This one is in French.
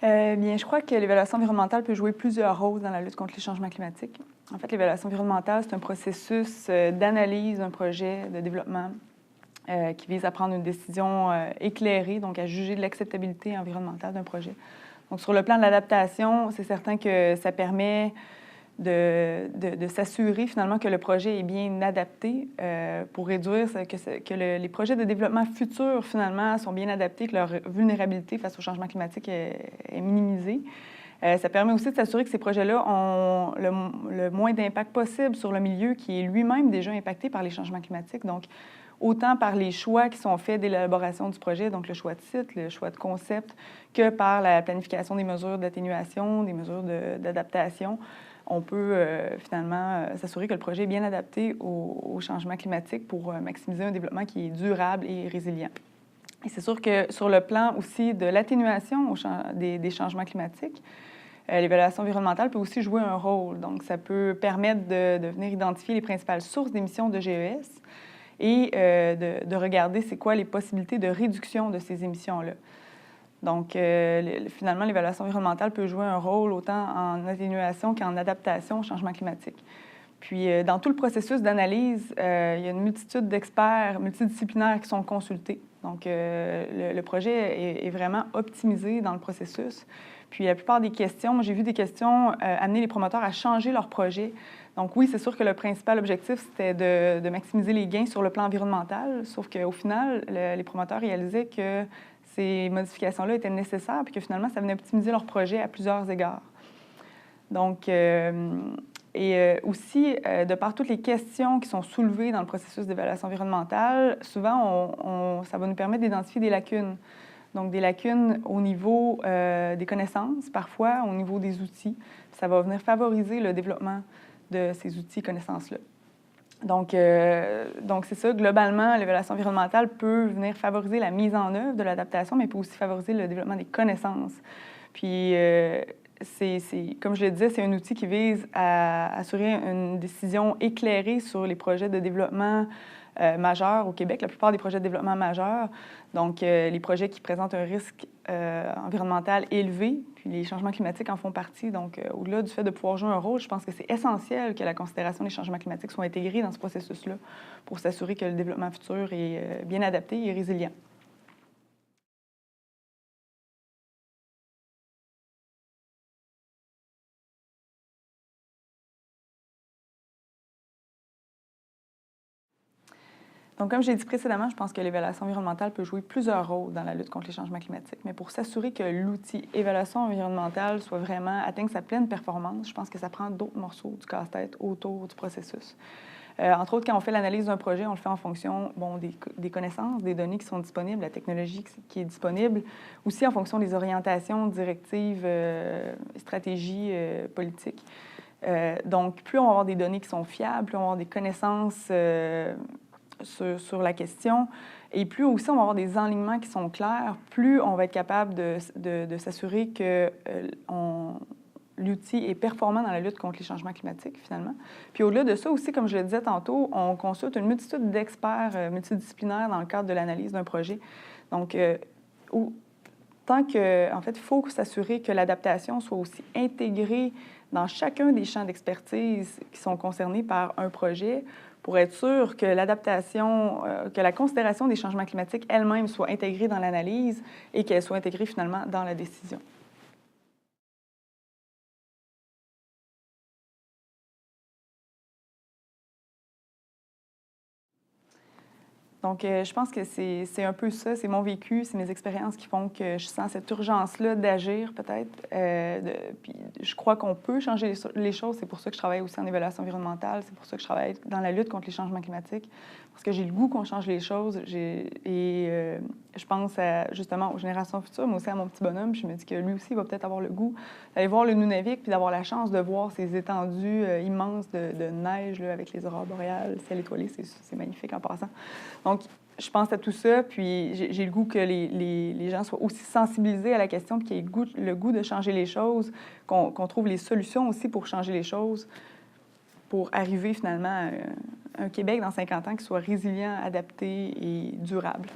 Bien, je crois que l'évaluation environnementale peut jouer plusieurs rôles dans la lutte contre les changements climatiques. En fait, l'évaluation environnementale, c'est un processus d'analyse d'un projet de développement qui vise à prendre une décision éclairée, donc à juger de l'acceptabilité environnementale d'un projet. Donc, sur le plan de l'adaptation, c'est certain que ça permet de s'assurer finalement que le projet est bien adapté pour réduire les projets de développement futurs finalement sont bien adaptés, que leur vulnérabilité face au changement climatique est minimisée. Ça permet aussi de s'assurer que ces projets-là ont le moins d'impact possible sur le milieu qui est lui-même déjà impacté par les changements climatiques. Donc, autant par les choix qui sont faits dès l'élaboration du projet, donc le choix de site, le choix de concept, que par la planification des mesures d'atténuation, des mesures d'adaptation. On peut finalement s'assurer que le projet est bien adapté au changement climatique pour maximiser un développement qui est durable et résilient. Et c'est sûr que sur le plan aussi de l'atténuation des changements climatiques, l'évaluation environnementale peut aussi jouer un rôle. Donc, ça peut permettre de venir identifier les principales sources d'émissions de GES et de regarder c'est quoi les possibilités de réduction de ces émissions-là. Donc, finalement, l'évaluation environnementale peut jouer un rôle autant en atténuation qu'en adaptation au changement climatique. Puis, dans tout le processus d'analyse, il y a une multitude d'experts multidisciplinaires qui sont consultés. Donc, le projet est vraiment optimisé dans le processus. Puis, la plupart des questions, moi, j'ai vu des questions amener les promoteurs à changer leur projet. Donc, oui, c'est sûr que le principal objectif, c'était de maximiser les gains sur le plan environnemental, sauf qu'au final, les promoteurs réalisaient que ces modifications-là étaient nécessaires puis que finalement, ça venait optimiser leur projet à plusieurs égards. Donc, aussi, de par toutes les questions qui sont soulevées dans le processus d'évaluation environnementale, souvent, ça va nous permettre d'identifier des lacunes. Donc, des lacunes au niveau des connaissances, parfois au niveau des outils. Ça va venir favoriser le développement de ces outils et connaissances-là. Donc, c'est ça. Globalement, l'évaluation environnementale peut venir favoriser la mise en œuvre de l'adaptation, mais peut aussi favoriser le développement des connaissances. Puis, comme je le disais, c'est un outil qui vise à assurer une décision éclairée sur les projets de développement majeurs au Québec, la plupart des projets de développement majeurs. Donc, les projets qui présentent un risque environnemental élevé, puis les changements climatiques en font partie. Donc, au-delà du fait de pouvoir jouer un rôle, je pense que c'est essentiel que la considération des changements climatiques soit intégrée dans ce processus-là pour s'assurer que le développement futur est bien adapté et résilient. Donc, comme j'ai dit précédemment, je pense que l'évaluation environnementale peut jouer plusieurs rôles dans la lutte contre les changements climatiques. Mais pour s'assurer que l'outil évaluation environnementale soit vraiment atteigne sa pleine performance, je pense que ça prend d'autres morceaux du casse-tête autour du processus. Entre autres, quand on fait l'analyse d'un projet, on le fait en fonction des connaissances, des données qui sont disponibles, la technologie qui est disponible, aussi en fonction des orientations, directives, stratégies politiques. Donc, plus on va avoir des données qui sont fiables, plus on va avoir des connaissances sur la question, et plus aussi on va avoir des enlignements qui sont clairs, plus on va être capable de s'assurer que l'outil est performant dans la lutte contre les changements climatiques, finalement. Puis au-delà de ça aussi, comme je le disais tantôt, on consulte une multitude d'experts multidisciplinaires dans le cadre de l'analyse d'un projet. Donc, tant que, en fait, il faut s'assurer que l'adaptation soit aussi intégrée dans chacun des champs d'expertise qui sont concernés par un projet pour être sûr que l'adaptation, que la considération des changements climatiques elle-même soit intégrée dans l'analyse et qu'elle soit intégrée finalement dans la décision. Donc, je pense que c'est un peu ça, c'est mon vécu, c'est mes expériences qui font que je sens cette urgence-là d'agir peut-être. Puis je crois qu'on peut changer les choses, c'est pour ça que je travaille aussi en évaluation environnementale, c'est pour ça que je travaille dans la lutte contre les changements climatiques, parce que j'ai le goût qu'on change les choses. Je pense justement aux générations futures, mais aussi à mon petit bonhomme, puis je me dis que lui aussi il va peut-être avoir le goût d'aller voir le Nunavik, puis d'avoir la chance de voir ces étendues immenses de neige là, avec les aurores boréales, le ciel étoilé, c'est magnifique en passant. Donc, je pense à tout ça, puis j'ai le goût que les gens soient aussi sensibilisés à la question, puis qu'ils aient le goût de changer les choses, qu'on trouve les solutions aussi pour changer les choses, pour arriver finalement à un Québec dans 50 ans qui soit résilient, adapté et durable.